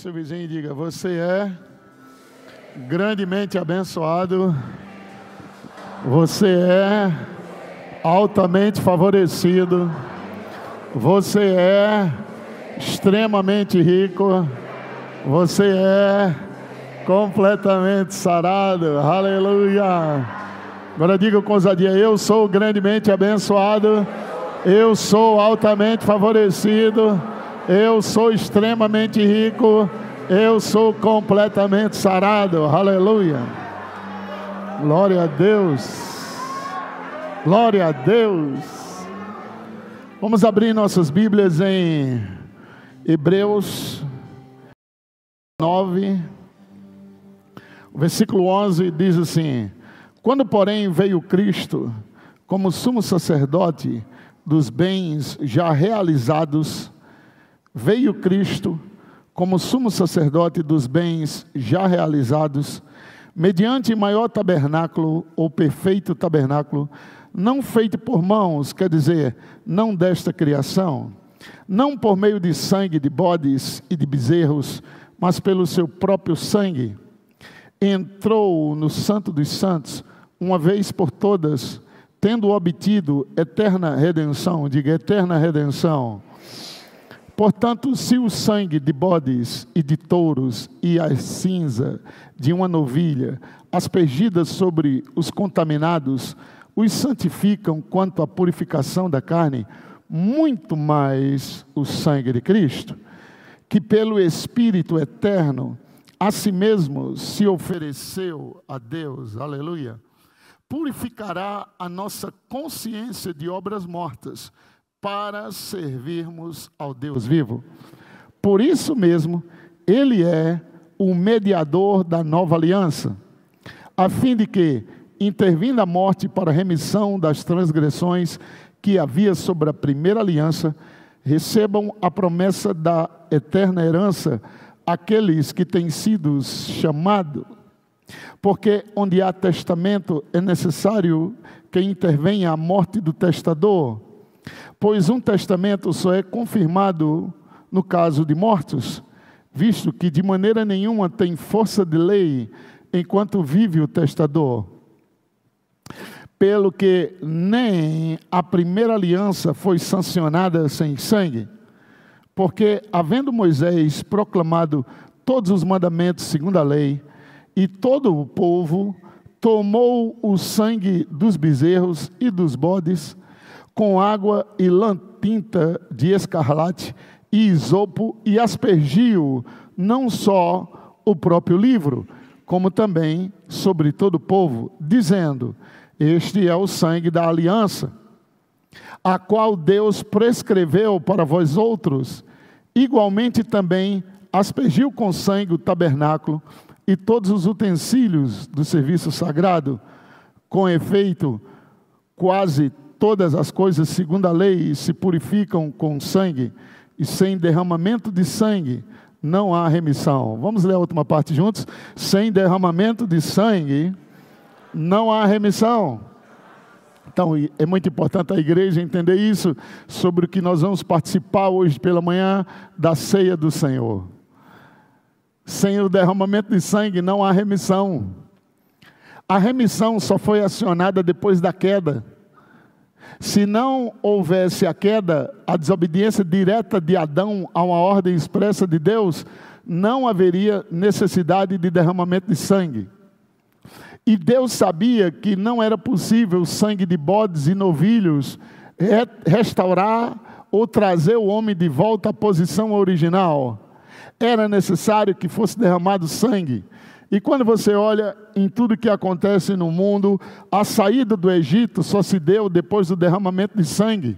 seu vizinho e diga: você é grandemente abençoado, você é altamente favorecido, você é extremamente rico, você é completamente sarado. Aleluia! Agora diga com ousadia: eu sou grandemente abençoado, eu sou altamente favorecido, eu sou extremamente rico, eu sou completamente sarado. Aleluia! Glória a Deus! Glória a Deus! Vamos abrir nossas Bíblias em Hebreus 9, o versículo 11 diz assim: quando porém veio Cristo como sumo sacerdote dos bens já realizados, veio Cristo como sumo sacerdote dos bens já realizados, mediante maior tabernáculo, ou perfeito tabernáculo, não feito por mãos, quer dizer, não desta criação, não por meio de sangue de bodes e de bezerros, mas pelo seu próprio sangue, entrou no Santo dos Santos, uma vez por todas, tendo obtido eterna redenção. Diga: eterna redenção. Portanto, se o sangue de bodes e de touros e a cinza de uma novilha, aspergidas sobre os contaminados, os santificam quanto à purificação da carne, muito mais o sangue de Cristo, que pelo Espírito eterno a si mesmo se ofereceu a Deus, aleluia, purificará a nossa consciência de obras mortas, para servirmos ao Deus vivo. Por isso mesmo, Ele é o mediador da nova aliança, a fim de que, intervindo a morte para a remissão das transgressões que havia sobre a primeira aliança, recebam a promessa da eterna herança aqueles que têm sido chamados. Porque onde há testamento é necessário que intervenha a morte do testador, pois um testamento só é confirmado no caso de mortos, visto que de maneira nenhuma tem força de lei enquanto vive o testador. Pelo que nem a primeira aliança foi sancionada sem sangue, porque havendo Moisés proclamado todos os mandamentos segundo a lei, e todo o povo tomou o sangue dos bezerros e dos bodes, com água e lã tinta de escarlate e isopo, e aspergiu não só o próprio livro, como também sobre todo o povo, dizendo: este é o sangue da aliança, a qual Deus prescreveu para vós outros. Igualmente também aspergiu com sangue o tabernáculo e todos os utensílios do serviço sagrado. Com efeito, quase todas as coisas segundo a lei se purificam com sangue, e sem derramamento de sangue não há remissão. Vamos ler a última parte juntos? Sem derramamento de sangue não há remissão. Então é muito importante a igreja entender isso, sobre o que nós vamos participar hoje pela manhã da ceia do Senhor. Sem o derramamento de sangue não há remissão. A remissão só foi acionada depois da queda. Se não houvesse a queda, a desobediência direta de Adão a uma ordem expressa de Deus, não haveria necessidade de derramamento de sangue. E Deus sabia que não era possível o sangue de bodes e novilhos restaurar ou trazer o homem de volta à posição original. Era necessário que fosse derramado sangue. E quando você olha em tudo que acontece no mundo, a saída do Egito só se deu depois do derramamento de sangue.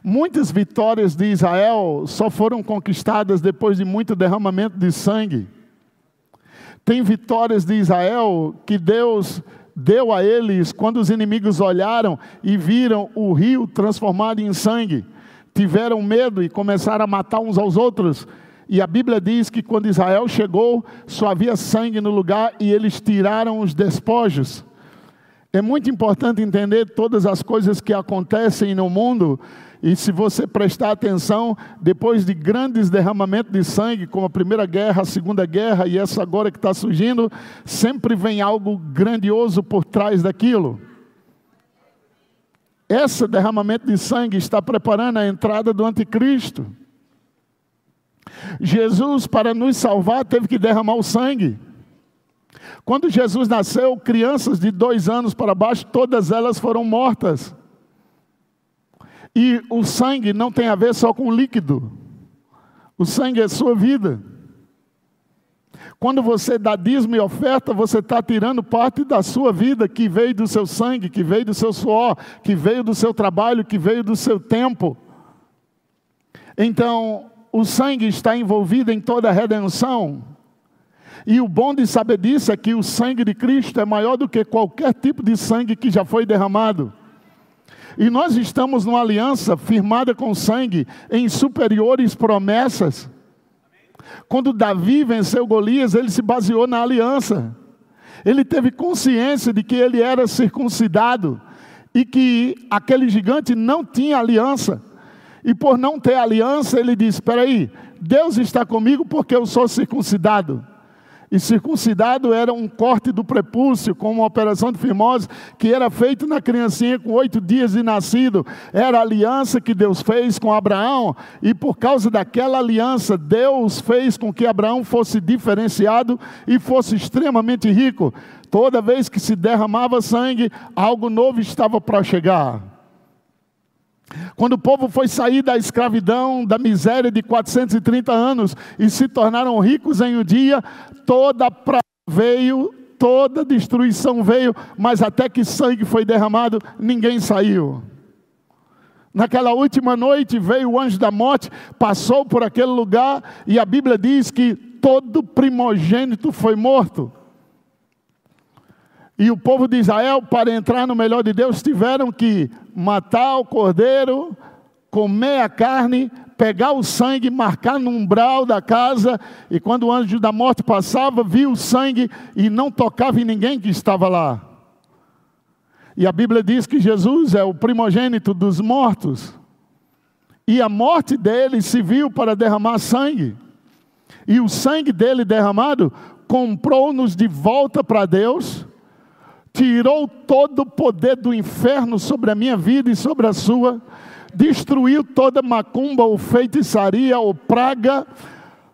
Muitas vitórias de Israel só foram conquistadas depois de muito derramamento de sangue. Tem vitórias de Israel que Deus deu a eles quando os inimigos olharam e viram o rio transformado em sangue. Tiveram medo e começaram a matar uns aos outros. E a Bíblia diz que quando Israel chegou, só havia sangue no lugar e eles tiraram os despojos. É muito importante entender todas as coisas que acontecem no mundo. E se você prestar atenção, depois de grandes derramamentos de sangue, como a Primeira Guerra, a Segunda Guerra e essa agora que está surgindo, sempre vem algo grandioso por trás daquilo. Esse derramamento de sangue está preparando a entrada do anticristo. Jesus, para nos salvar, teve que derramar o sangue. Quando Jesus nasceu, crianças de 2 anos para baixo, todas elas foram mortas. E o sangue não tem a ver só com líquido. O sangue é sua vida. Quando você dá dízimo e oferta, você está tirando parte da sua vida, que veio do seu sangue, que veio do seu suor, que veio do seu trabalho, que veio do seu tempo. Então, o sangue está envolvido em toda a redenção. E o bom de saber disso é que o sangue de Cristo é maior do que qualquer tipo de sangue que já foi derramado. E nós estamos numa aliança firmada com sangue em superiores promessas. Quando Davi venceu Golias, ele se baseou na aliança. Ele teve consciência de que ele era circuncidado e que aquele gigante não tinha aliança. E por não ter aliança, ele disse: espera aí, Deus está comigo porque eu sou circuncidado. E circuncidado era um corte do prepúcio, com uma operação de fimose, que era feito na criancinha com 8 dias de nascido. Era a aliança que Deus fez com Abraão, e por causa daquela aliança, Deus fez com que Abraão fosse diferenciado e fosse extremamente rico. Toda vez que se derramava sangue, algo novo estava para chegar. Quando o povo foi sair da escravidão, da miséria de 430 anos e se tornaram ricos em um dia, toda praga veio, toda destruição veio, mas até que sangue foi derramado, ninguém saiu. Naquela última noite veio o anjo da morte, passou por aquele lugar e a Bíblia diz que todo primogênito foi morto. E o povo de Israel, para entrar no melhor de Deus, tiveram que matar o cordeiro, comer a carne, pegar o sangue, marcar no umbral da casa. E quando o anjo da morte passava, via o sangue e não tocava em ninguém que estava lá. E a Bíblia diz que Jesus é o primogênito dos mortos. E a morte dele serviu para derramar sangue. E o sangue dele derramado comprou-nos de volta para Deus. Tirou todo o poder do inferno sobre a minha vida e sobre a sua. Destruiu toda macumba ou feitiçaria ou praga.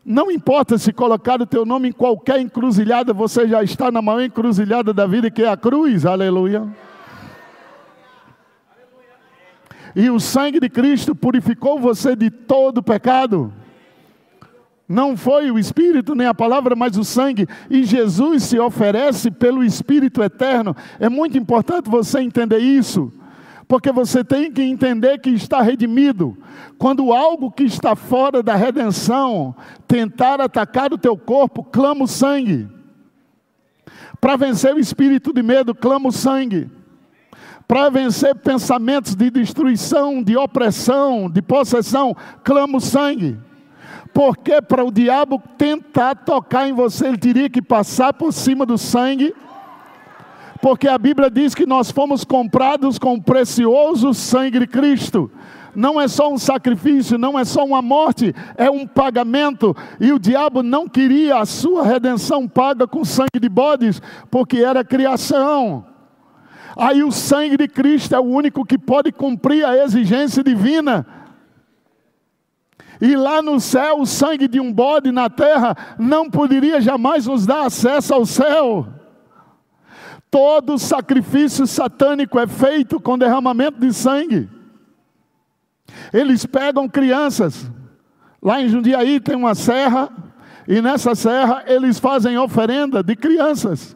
Não importa se colocar o teu nome em qualquer encruzilhada, você já está na maior encruzilhada da vida, que é a cruz. Aleluia. E o sangue de Cristo purificou você de todo pecado. Não foi o Espírito nem a palavra, mas o sangue. E Jesus se oferece pelo Espírito eterno. É muito importante você entender isso. Porque você tem que entender que está redimido. Quando algo que está fora da redenção tentar atacar o teu corpo, clama o sangue. Para vencer o espírito de medo, clama o sangue. Para vencer pensamentos de destruição, de opressão, de possessão, clama o sangue. Porque para o diabo tentar tocar em você, ele teria que passar por cima do sangue. Porque a Bíblia diz que nós fomos comprados com o precioso sangue de Cristo. Não é só um sacrifício, não é só uma morte, é um pagamento. E o diabo não queria a sua redenção paga com sangue de bodes, porque era criação. Aí o sangue de Cristo é o único que pode cumprir a exigência divina. E lá no céu, o sangue de um bode na terra não poderia jamais nos dar acesso ao céu. Todo sacrifício satânico é feito com derramamento de sangue. Eles pegam crianças. Lá em Jundiaí tem uma serra, e nessa serra eles fazem oferenda de crianças.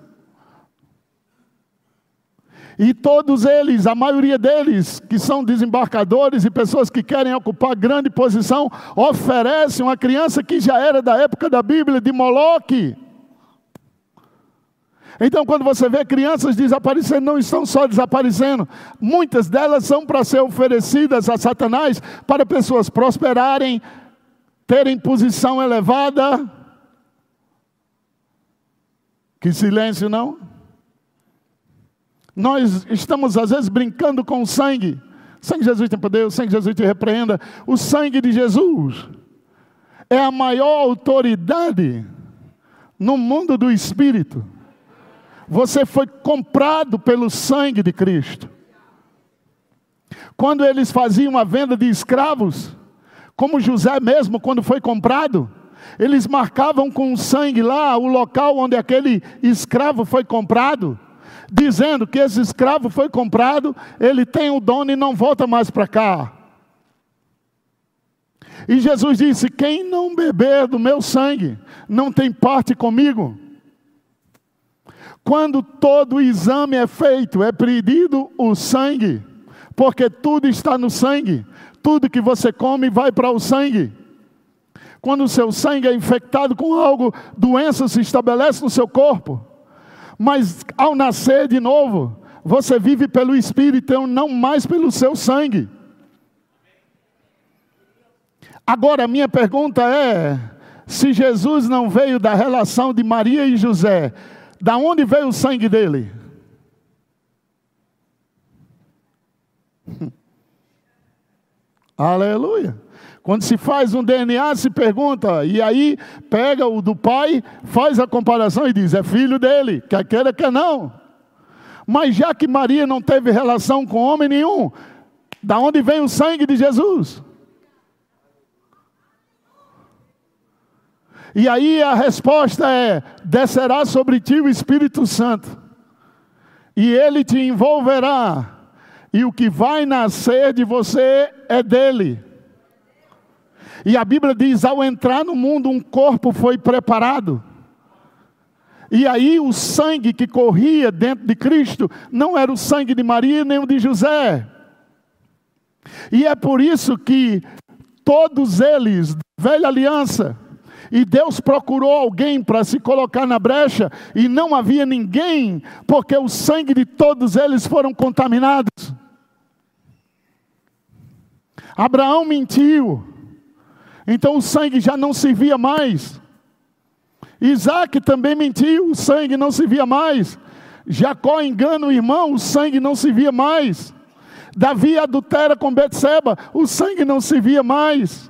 E todos eles, a maioria deles, que são desembarcadores e pessoas que querem ocupar grande posição, oferecem uma criança que já era da época da Bíblia, de Moloque. Então, quando você vê crianças desaparecendo, não estão só desaparecendo. Muitas delas são para ser oferecidas a Satanás, para pessoas prosperarem, terem posição elevada. Que silêncio, não? Nós estamos às vezes brincando com o sangue. O sangue de Jesus tem poder, o sangue de Jesus te repreenda. O sangue de Jesus é a maior autoridade no mundo do Espírito. Você foi comprado pelo sangue de Cristo. Quando eles faziam a venda de escravos, como José mesmo, quando foi comprado, eles marcavam com sangue lá o local onde aquele escravo foi comprado, dizendo que esse escravo foi comprado, ele tem o dono e não volta mais para cá. E Jesus disse: quem não beber do meu sangue, não tem parte comigo. Quando todo o exame é feito, é pedido o sangue, porque tudo está no sangue. Tudo que você come vai para o sangue. Quando o seu sangue é infectado com algo, doença se estabelece no seu corpo. Mas ao nascer de novo, você vive pelo Espírito e não mais pelo seu sangue. Agora a minha pergunta é: se Jesus não veio da relação de Maria e José, da onde veio o sangue dele? Aleluia. Quando se faz um DNA, se pergunta, e aí pega o do pai, faz a comparação e diz: é filho dele, quer queira, quer não. Mas já que Maria não teve relação com homem nenhum, da onde vem o sangue de Jesus? E aí a resposta é: descerá sobre ti o Espírito Santo, e ele te envolverá, e o que vai nascer de você é dele. E a Bíblia diz: ao entrar no mundo, um corpo foi preparado. E aí o sangue que corria dentro de Cristo não era o sangue de Maria nem o de José. E é por isso que todos eles, velha aliança, e Deus procurou alguém para se colocar na brecha, e não havia ninguém, porque o sangue de todos eles foram contaminados. Abraão mentiu, então o sangue já não servia mais. Isaac também mentiu, o sangue não servia mais. Jacó engana o irmão, o sangue não servia mais. Davi adultera com Betseba, o sangue não servia mais.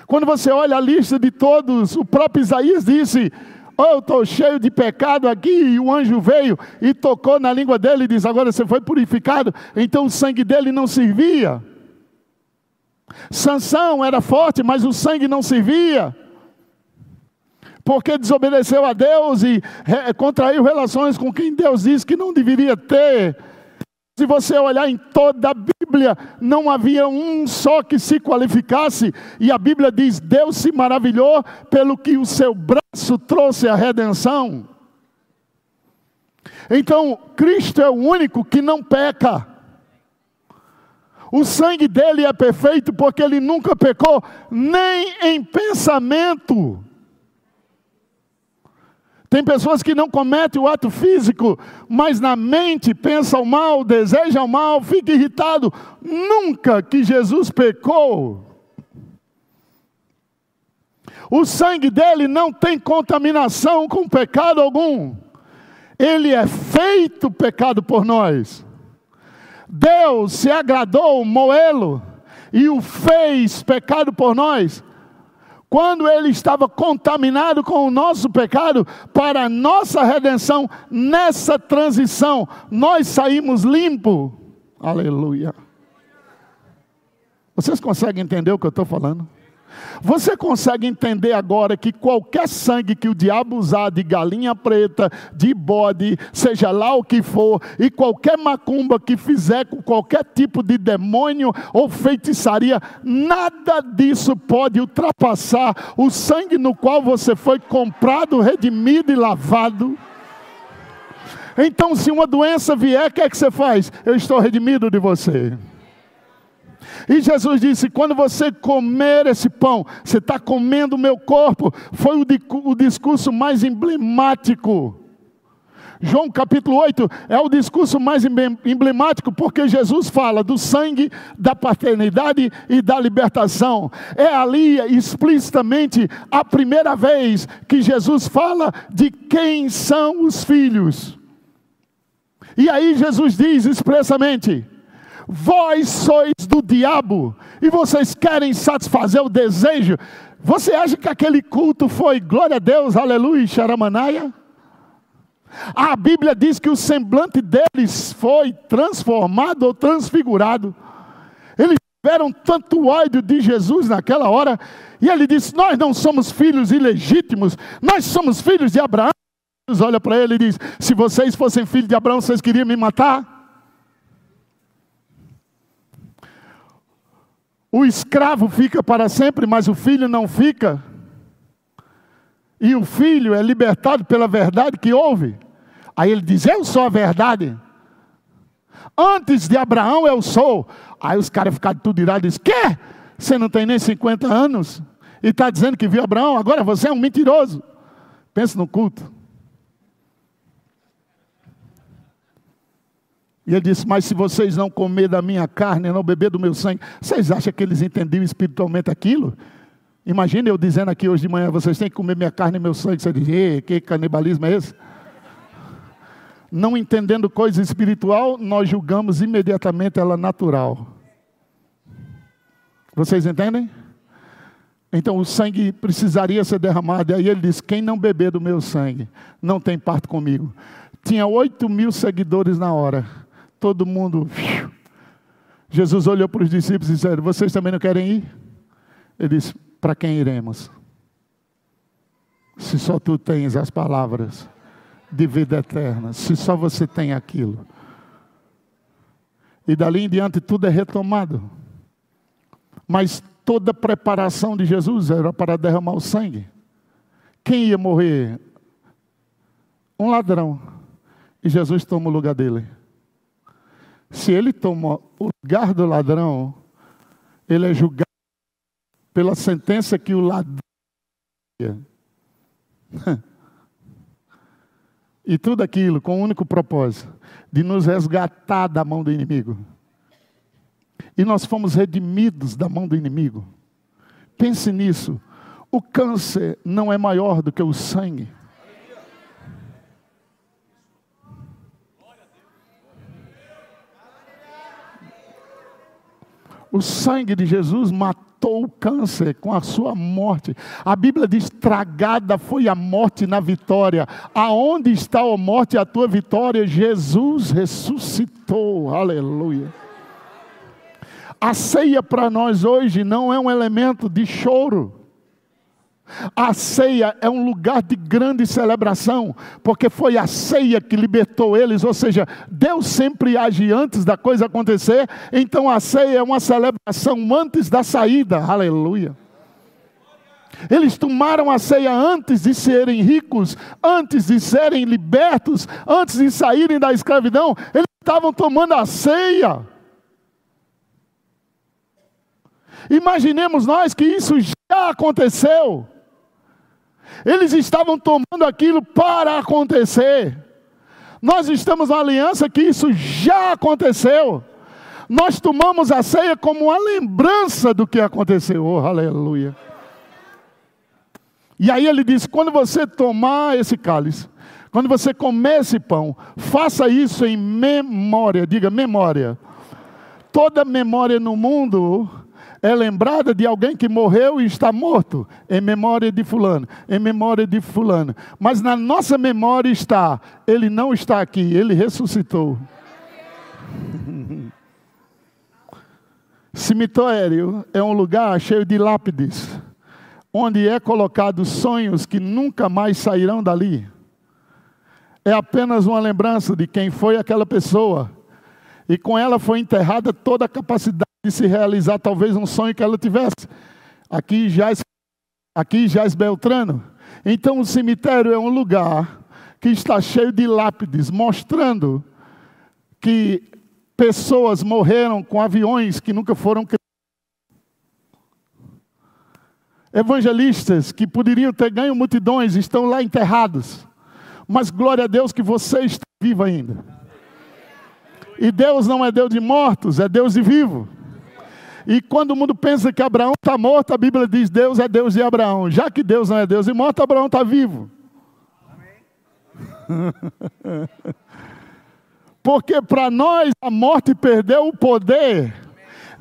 Quando você olha a lista de todos, o próprio Isaías disse: oh, eu estou cheio de pecado aqui, e o anjo veio e tocou na língua dele e disse: agora você foi purificado. Então o sangue dele não servia. Sansão era forte, mas o sangue não servia, porque desobedeceu a Deus e contraiu relações com quem Deus disse que não deveria ter. Se você olhar em toda a Bíblia, não havia um só que se qualificasse. E a Bíblia diz: Deus se maravilhou pelo que o seu braço trouxe a redenção. Então, Cristo é o único que não peca. O sangue dele é perfeito porque ele nunca pecou, nem em pensamento. Tem pessoas que não cometem o ato físico, mas na mente pensam mal, desejam mal, fica irritado. Nunca que Jesus pecou. O sangue dele não tem contaminação com pecado algum. Ele é feito pecado por nós. Deus se agradou moê-lo e o fez pecado por nós. Quando ele estava contaminado com o nosso pecado, para a nossa redenção, nessa transição, nós saímos limpos. Aleluia. Vocês conseguem entender o que eu estou falando? Você consegue entender agora que qualquer sangue que o diabo usar, de galinha preta, de bode, seja lá o que for, e qualquer macumba que fizer com qualquer tipo de demônio ou feitiçaria, nada disso pode ultrapassar o sangue no qual você foi comprado, redimido e lavado. Então, se uma doença vier, o que é que você faz? Eu estou redimido de você. E Jesus disse: quando você comer esse pão, você está comendo o meu corpo. Foi o discurso mais emblemático. João capítulo 8 é o discurso mais emblemático, porque Jesus fala do sangue, da paternidade e da libertação. É ali explicitamente a primeira vez que Jesus fala de quem são os filhos. E aí Jesus diz expressamente: vós sois do diabo, e vocês querem satisfazer o desejo. Você acha que aquele culto foi glória a Deus, aleluia, xaramanaia? A Bíblia diz que o semblante deles foi transformado ou transfigurado. Eles tiveram tanto ódio de Jesus naquela hora, e ele disse: nós não somos filhos ilegítimos, nós somos filhos de Abraão. Jesus olha para ele e diz: se vocês fossem filhos de Abraão, vocês queriam me matar? O escravo fica para sempre, mas o filho não fica. E o filho é libertado pela verdade que ouve. Aí ele diz: eu sou a verdade. Antes de Abraão eu sou. Aí os caras ficaram tudo irados e dizem: quê? Você não tem nem 50 anos? E está dizendo que viu Abraão? Agora você é um mentiroso. Pensa no culto. E ele disse: mas se vocês não comer da minha carne e não beber do meu sangue, vocês acham que eles entendiam espiritualmente aquilo? Imagina eu dizendo aqui hoje de manhã: vocês têm que comer minha carne e meu sangue. Você diz: que canibalismo é esse? Não entendendo coisa espiritual, nós julgamos imediatamente ela natural. Vocês entendem? Então o sangue precisaria ser derramado. E aí ele diz: quem não beber do meu sangue, não tem parte comigo. Tinha 8.000 seguidores na hora. Todo mundo... Jesus olhou para os discípulos e disse: vocês também não querem ir? Ele disse: para quem iremos? Se só tu tens as palavras de vida eterna, se só você tem aquilo. E dali em diante tudo é retomado. Mas toda a preparação de Jesus era para derramar o sangue. Quem ia morrer? Um ladrão. E Jesus toma o lugar dele. Se ele toma o lugar do ladrão, ele é julgado pela sentença que o ladrão... E tudo aquilo com o único propósito de nos resgatar da mão do inimigo. E nós fomos redimidos da mão do inimigo. Pense nisso. O câncer não é maior do que o sangue. O sangue de Jesus matou o câncer com a sua morte. A Bíblia diz: tragada foi a morte na vitória. Aonde está a morte, a tua vitória? Jesus ressuscitou. Aleluia. A ceia para nós hoje não é um elemento de choro. A ceia é um lugar de grande celebração, porque foi a ceia que libertou eles. Ou seja, Deus sempre age antes da coisa acontecer. Então a ceia é uma celebração antes da saída. Aleluia. Eles tomaram a ceia antes de serem ricos, antes de serem libertos, antes de saírem da escravidão. Eles estavam tomando a ceia. Imaginemos nós que isso já aconteceu. Eles estavam tomando aquilo para acontecer. Nós estamos na aliança que isso já aconteceu. Nós tomamos a ceia como uma lembrança do que aconteceu. Oh, aleluia. E aí ele diz: quando você tomar esse cálice, quando você comer esse pão, faça isso em memória. Diga memória. Toda memória no mundo é lembrada de alguém que morreu e está morto, em memória de fulano, em memória de fulano. Mas na nossa memória está: ele não está aqui, ele ressuscitou. Cemitério é um lugar cheio de lápides, onde é colocado sonhos que nunca mais sairão dali. É apenas uma lembrança de quem foi aquela pessoa. E com ela foi enterrada toda a capacidade de se realizar talvez um sonho que ela tivesse. Aqui jaz Beltrano. Então o cemitério é um lugar que está cheio de lápides, mostrando que pessoas morreram com aviões que nunca foram criados. Evangelistas que poderiam ter ganho multidões estão lá enterrados. Mas glória a Deus que você está vivo ainda. E Deus não é Deus de mortos, é Deus de vivo. E quando o mundo pensa que Abraão está morto, a Bíblia diz: Deus é Deus de Abraão. Já que Deus não é Deus de morto, Abraão está vivo. Amém. Porque para nós a morte perdeu o poder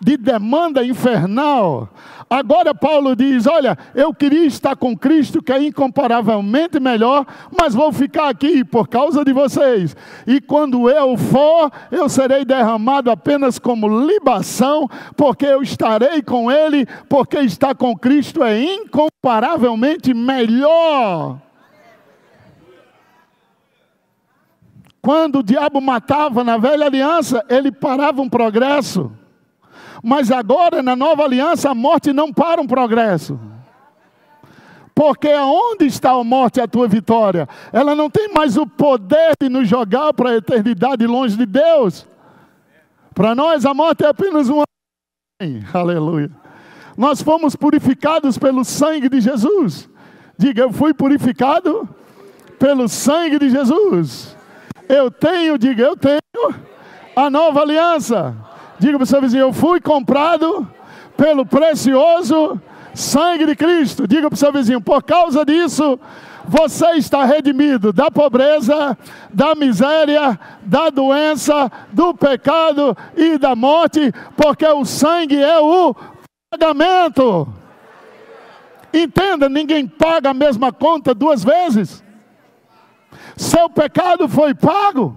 de demanda infernal. Agora Paulo diz, olha, eu queria estar com Cristo, que é incomparavelmente melhor, mas vou ficar aqui por causa de vocês. E quando eu for, eu serei derramado apenas como libação, porque eu estarei com Ele, porque estar com Cristo é incomparavelmente melhor. Quando o diabo matava na velha aliança, ele parava um progresso. Mas agora, na nova aliança, a morte não para um progresso. Porque aonde está a morte, a tua vitória? Ela não tem mais o poder de nos jogar para a eternidade longe de Deus. Para nós, a morte é apenas uma... Aleluia. Nós fomos purificados pelo sangue de Jesus. Diga, eu fui purificado pelo sangue de Jesus. Eu tenho a nova aliança. Diga para o seu vizinho, eu fui comprado pelo precioso sangue de Cristo. Diga para o seu vizinho, por causa disso, você está redimido da pobreza, da miséria, da doença, do pecado e da morte, porque o sangue é o pagamento. Entenda, ninguém paga a mesma conta duas vezes. Seu pecado foi pago,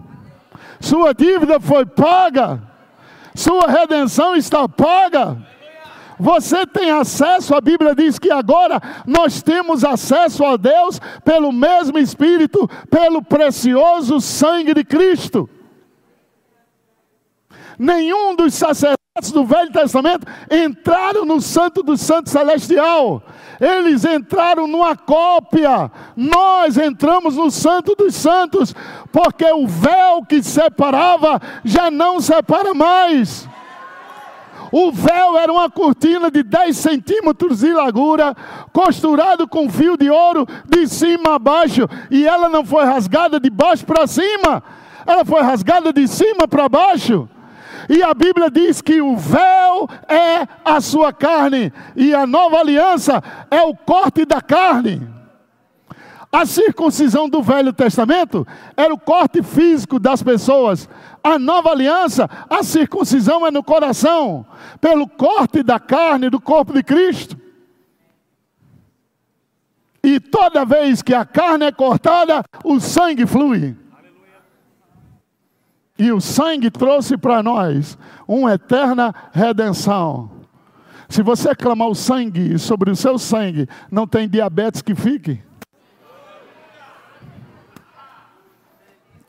sua dívida foi paga, sua redenção está paga. Você tem acesso, a Bíblia diz que agora nós temos acesso a Deus pelo mesmo Espírito, pelo precioso sangue de Cristo. Nenhum dos sacerdotes do Velho Testamento entraram no Santo dos Santos Celestial. Eles entraram numa cópia. Nós entramos no Santo dos Santos, porque o véu que separava já não separa mais. O véu era uma cortina de 10 centímetros de largura, costurado com fio de ouro de cima a baixo, e ela não foi rasgada de baixo para cima, ela foi rasgada de cima para baixo. E a Bíblia diz que o véu é a sua carne, e a nova aliança é o corte da carne. A circuncisão do Velho Testamento era o corte físico das pessoas. A nova aliança, a circuncisão é no coração, pelo corte da carne do corpo de Cristo. E toda vez que a carne é cortada, o sangue flui. E o sangue trouxe para nós uma eterna redenção. Se você clamar o sangue, sobre o seu sangue, não tem diabetes que fique.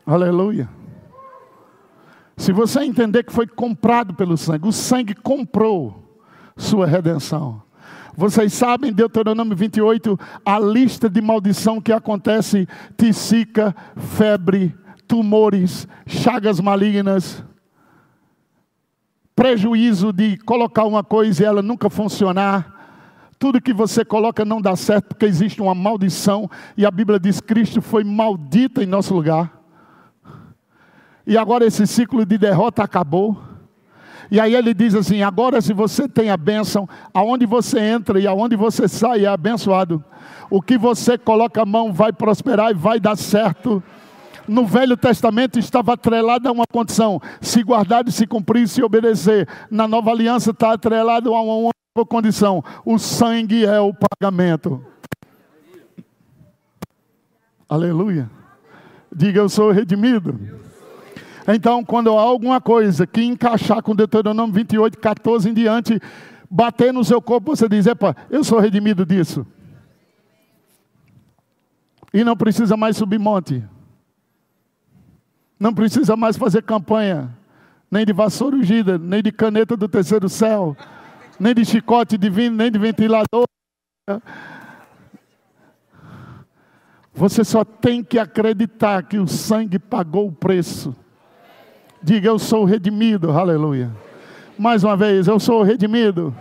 Aleluia. Se você entender que foi comprado pelo sangue, o sangue comprou sua redenção. Vocês sabem, Deuteronômio 28, a lista de maldição que acontece: tisica, febre, tumores, chagas malignas, prejuízo de colocar uma coisa e ela nunca funcionar. Tudo que você coloca não dá certo, porque existe uma maldição. E a Bíblia diz que Cristo foi maldito em nosso lugar. E agora esse ciclo de derrota acabou. E aí ele diz assim, agora se você tem a bênção, aonde você entra e aonde você sai é abençoado. O que você coloca a mão vai prosperar e vai dar certo. No Velho Testamento estava atrelado a uma condição: se guardar, se cumprir, se obedecer. Na Nova Aliança está atrelado a uma única condição: o sangue é o pagamento. Aleluia. Diga, eu sou redimido. Então, quando há alguma coisa que encaixar com Deuteronômio 28, 14 em diante, bater no seu corpo, você diz, epa, eu sou redimido disso. E não precisa mais subir monte. Não precisa mais fazer campanha. Nem de vassoura ungida, nem de caneta do terceiro céu, nem de chicote divino, nem de ventilador. Você só tem que acreditar que o sangue pagou o preço. Diga, eu sou redimido, aleluia. Mais uma vez, eu sou redimido.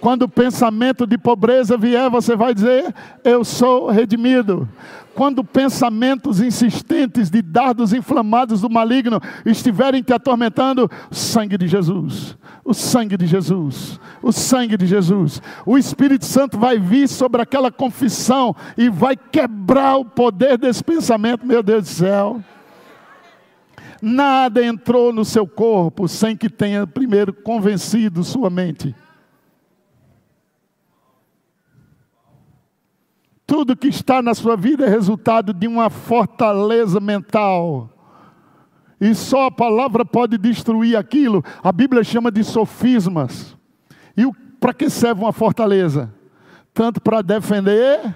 Quando o pensamento de pobreza vier, você vai dizer, eu sou redimido. Quando pensamentos insistentes de dardos inflamados do maligno estiverem te atormentando, o sangue de Jesus, o sangue de Jesus, o sangue de Jesus. O Espírito Santo vai vir sobre aquela confissão e vai quebrar o poder desse pensamento, meu Deus do céu. Nada entrou no seu corpo sem que tenha primeiro convencido sua mente. Tudo que está na sua vida é resultado de uma fortaleza mental. E só a palavra pode destruir aquilo. A Bíblia chama de sofismas. E para que serve uma fortaleza? Tanto para defender,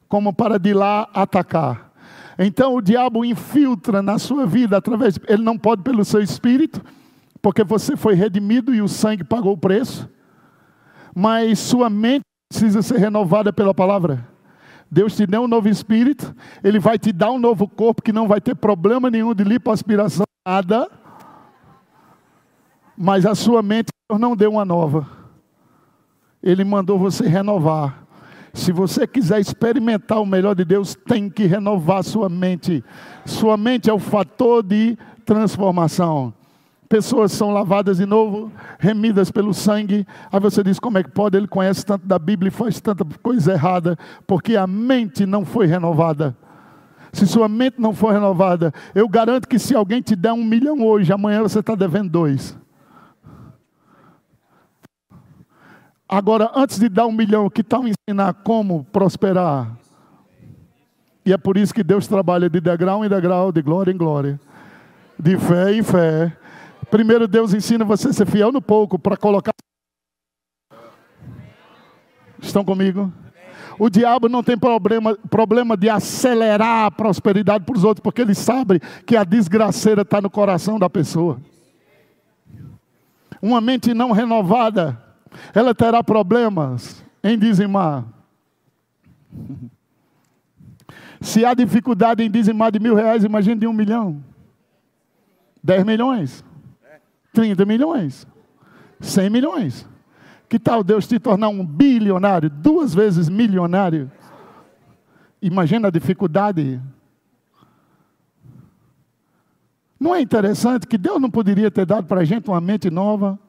como para de lá atacar. Então o diabo infiltra na sua vida através... Ele não pode pelo seu espírito, porque você foi redimido e o sangue pagou o preço. Mas sua mente precisa ser renovada pela palavra. Deus te deu um novo espírito, Ele vai te dar um novo corpo que não vai ter problema nenhum de lipoaspiração, nada. Mas a sua mente, Deus não deu uma nova. Ele mandou você renovar. Se você quiser experimentar o melhor de Deus, tem que renovar sua mente. Sua mente é o fator de transformação. Pessoas são lavadas de novo, remidas pelo sangue. Aí você diz, como é que pode? Ele conhece tanto da Bíblia e faz tanta coisa errada, porque a mente não foi renovada. Se sua mente não for renovada, eu garanto que se alguém te der 1 milhão hoje, amanhã você está devendo 2. Agora, antes de dar 1 milhão, que tal ensinar como prosperar? E é por isso que Deus trabalha de degrau em degrau, de glória em glória, de fé em fé. Primeiro Deus ensina você a ser fiel no pouco para colocar... Estão comigo? O diabo não tem problema de acelerar a prosperidade para os outros, porque ele sabe que a desgraceira está no coração da pessoa. Uma mente não renovada, ela terá problemas em dizimar. Se há dificuldade em dizimar de R$1.000, imagine de 1 milhão. 10 milhões. 30 milhões, 100 milhões. Que tal Deus te tornar um bilionário, 2 vezes milionário? Imagina a dificuldade. Não é interessante que Deus não poderia ter dado para a gente uma mente nova?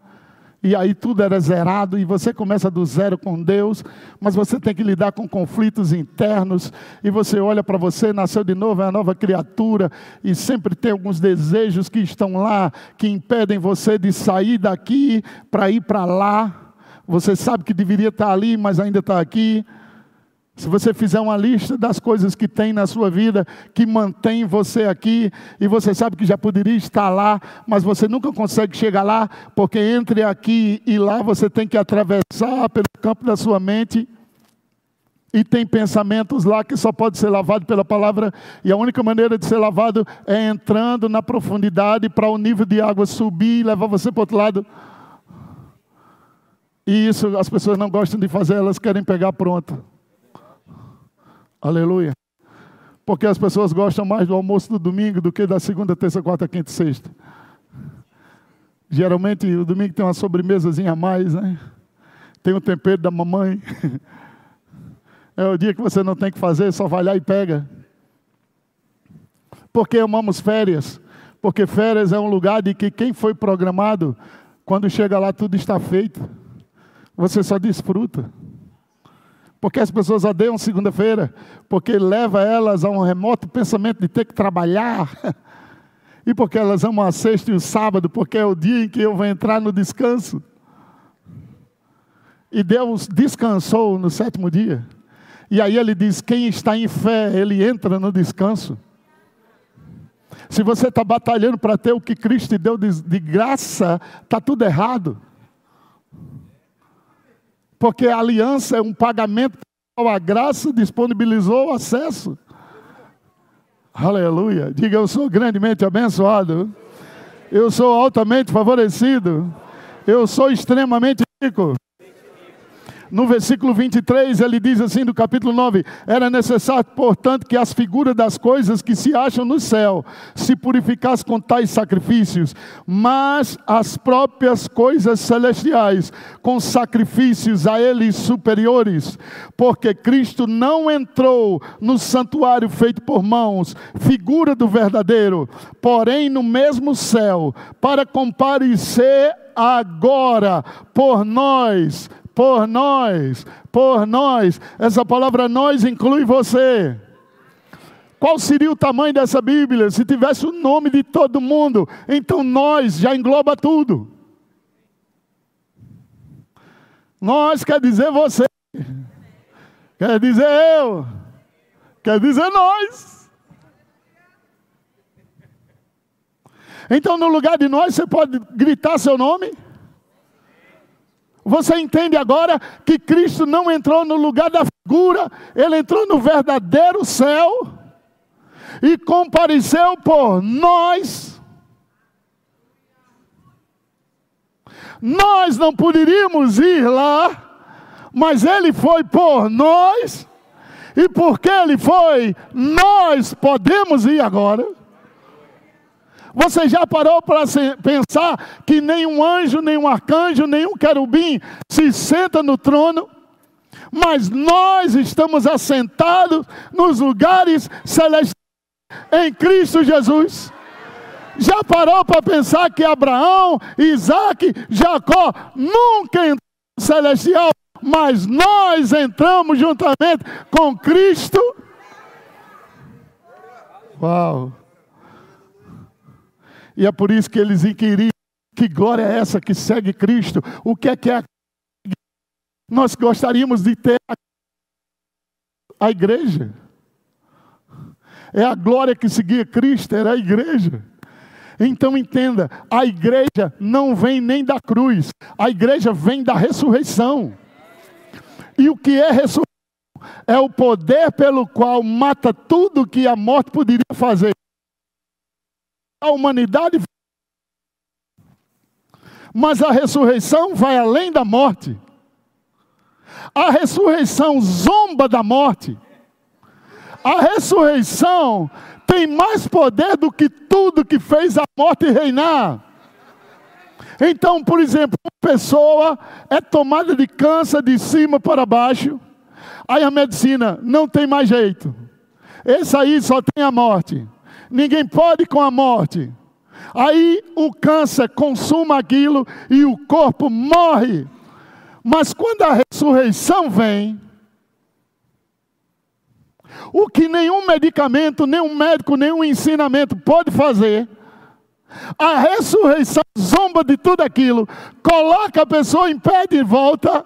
E aí tudo era zerado, e você começa do zero com Deus, mas você tem que lidar com conflitos internos, e você olha para você, nasceu de novo, é uma nova criatura, e sempre tem alguns desejos que estão lá, que impedem você de sair daqui para ir para lá. Você sabe que deveria estar ali, mas ainda está aqui. Se você fizer uma lista das coisas que tem na sua vida, que mantém você aqui, e você sabe que já poderia estar lá, mas você nunca consegue chegar lá, porque entre aqui e lá você tem que atravessar pelo campo da sua mente, e tem pensamentos lá que só pode ser lavado pela palavra, e a única maneira de ser lavado é entrando na profundidade para o nível de água subir e levar você para o outro lado. E isso as pessoas não gostam de fazer, elas querem pegar pronto. Aleluia. Porque as pessoas gostam mais do almoço do domingo do que da segunda, terça, quarta, quinta e sexta. Geralmente o domingo tem uma sobremesazinha a mais, né? Tem o tempero da mamãe. É o dia que você não tem que fazer, só vai lá e pega. Porque amamos férias? Porque férias é um lugar de que quem foi programado, quando chega lá tudo está feito. Você só desfruta. Porque as pessoas odeiam segunda-feira, porque leva elas a um remoto pensamento de ter que trabalhar. E porque elas amam a sexta e o sábado, porque é o dia em que eu vou entrar no descanso. E Deus descansou no 7º dia. E aí ele diz, quem está em fé, ele entra no descanso. Se você está batalhando para ter o que Cristo te deu de graça, está tudo errado. Porque a aliança é um pagamento ao a graça disponibilizou o acesso. Aleluia. Diga, eu sou grandemente abençoado. Eu sou altamente favorecido. Eu sou extremamente rico. No versículo 23, ele diz assim, do capítulo 9, era necessário, portanto, que as figuras das coisas que se acham no céu se purificassem com tais sacrifícios, mas as próprias coisas celestiais com sacrifícios a eles superiores, porque Cristo não entrou no santuário feito por mãos, figura do verdadeiro, porém no mesmo céu, para comparecer agora por nós. Essa palavra nós inclui você. qual seria o tamanho dessa Bíblia se tivesse o nome de todo mundo? Então nós já engloba tudo. Nós quer dizer você, quer dizer eu, quer dizer nós. Então no lugar de nós você pode gritar seu nome. Você entende agora que Cristo não entrou no lugar da figura, Ele entrou no verdadeiro céu e compareceu por nós. Nós não poderíamos ir lá, mas Ele foi por nós, e porque Ele foi, nós podemos ir agora. Você já parou para pensar que nenhum anjo, nenhum arcanjo, nenhum querubim se senta no trono? Mas nós estamos assentados nos lugares celestiais em Cristo Jesus. Já parou para pensar que Abraão, Isaac, Jacó nunca entraram no celestial, mas nós entramos juntamente com Cristo? Uau! E é por isso que eles inquiriram: que glória é essa que segue Cristo? O que é a... Nós gostaríamos de ter a igreja. É a glória que seguia Cristo, era a igreja. Então entenda, a igreja não vem nem da cruz, a igreja vem da ressurreição. E o que é ressurreição? É o poder pelo qual mata tudo que a morte poderia fazer. A humanidade, mas a ressurreição vai além da morte. A ressurreição zomba da morte. A ressurreição tem mais poder do que tudo que fez a morte reinar. Então, por exemplo, uma pessoa é tomada de câncer de cima para baixo, aí a medicina não tem mais jeito, esse aí só tem a morte. Ninguém pode com a morte. Aí o câncer consuma aquilo e o corpo morre. Mas quando a ressurreição vem, o que nenhum medicamento, nenhum médico, nenhum ensinamento pode fazer, a ressurreição zomba de tudo aquilo, coloca a pessoa em pé de volta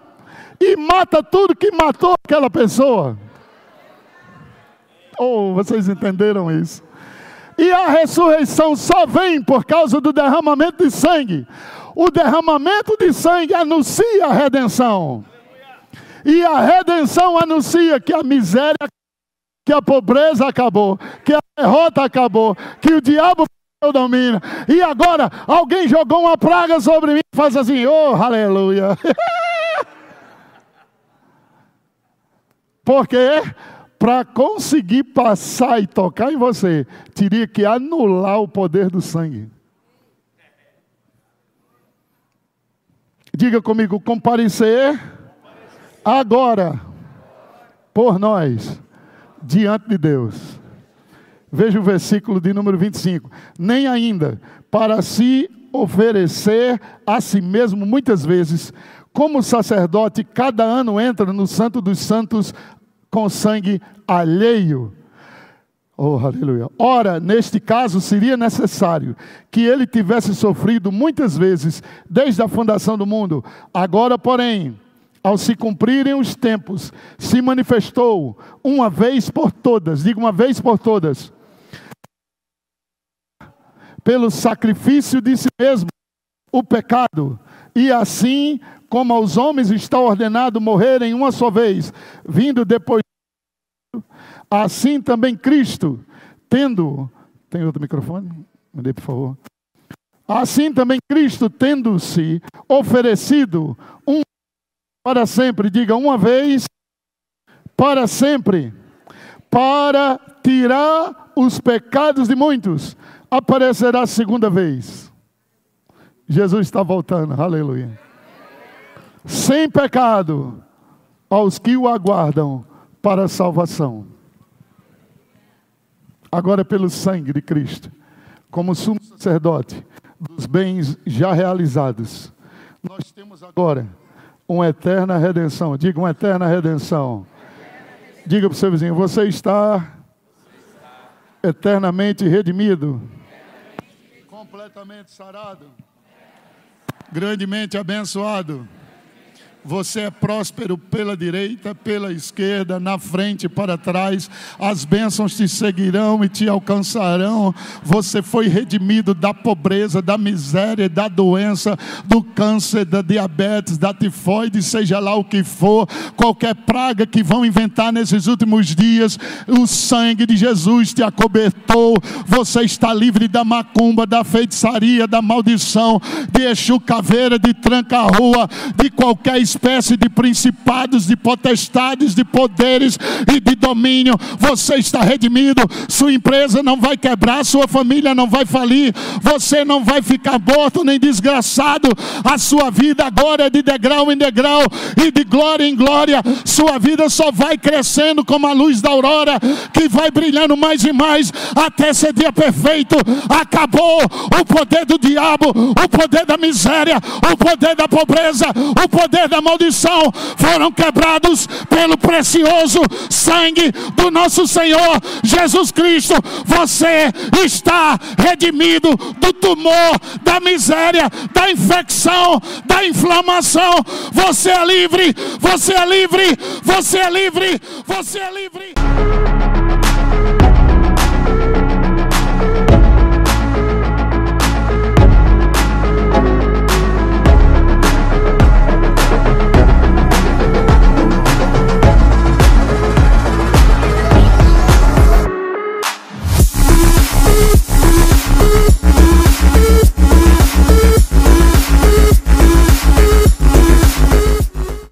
e mata tudo que matou aquela pessoa. Oh, vocês entenderam isso? E a ressurreição só vem por causa do derramamento de sangue. O derramamento de sangue anuncia a redenção. E a redenção anuncia que a miséria, que a pobreza acabou, que a derrota acabou, que o diabo domina. E agora alguém jogou uma praga sobre mim e faz assim: oh, aleluia. Por quê? Para conseguir passar e tocar em você, teria que anular o poder do sangue. Diga comigo: comparecer agora por nós diante de Deus. Veja o versículo de número 25. Nem ainda para se oferecer a si mesmo muitas vezes, como sacerdote, cada ano entra no Santo dos Santos com sangue alheio. Oh, aleluia. Ora, neste caso, seria necessário que ele tivesse sofrido muitas vezes, desde a fundação do mundo. Agora, porém, ao se cumprirem os tempos, se manifestou uma vez por todas, diga uma vez por todas, pelo sacrifício de si mesmo, o pecado, e assim como aos homens está ordenado morrerem uma só vez, vindo depois, assim também Cristo, tendo... Tem outro microfone? Me dê, por favor. Assim também Cristo, tendo-se oferecido para sempre, diga uma vez, para sempre, para tirar os pecados de muitos, aparecerá a segunda vez. Jesus está voltando, aleluia. Sem pecado, aos que o aguardam para a salvação. Agora pelo sangue de Cristo, como sumo sacerdote dos bens já realizados, nós temos agora uma eterna redenção. Diga uma eterna redenção. Diga para o seu vizinho: você está eternamente redimido, completamente sarado, grandemente abençoado. Você é próspero pela direita, pela esquerda, na frente e para trás. As bênçãos te seguirão e te alcançarão. Você foi redimido da pobreza, da miséria, da doença, do câncer, da diabetes, da tifoide, seja lá o que for, qualquer praga que vão inventar nesses últimos dias, o sangue de Jesus te acobertou. Você está livre da macumba, da feitiçaria, da maldição, de Exu Caveira, de tranca-rua, de qualquer espécie de principados, de potestades, de poderes e de domínio. Você está redimido. Sua empresa não vai quebrar, sua família não vai falir, você não vai ficar morto nem desgraçado. A sua vida agora é de degrau em degrau e de glória em glória. Sua vida só vai crescendo como a luz da aurora, que vai brilhando mais e mais até ser dia perfeito. Acabou o poder do diabo, o poder da miséria, o poder da pobreza, o poder da maldição. Foram quebrados pelo precioso sangue do nosso Senhor Jesus Cristo. Você está redimido do tumor, da miséria, da infecção, da inflamação. Você é livre, você é livre, você é livre, você é livre.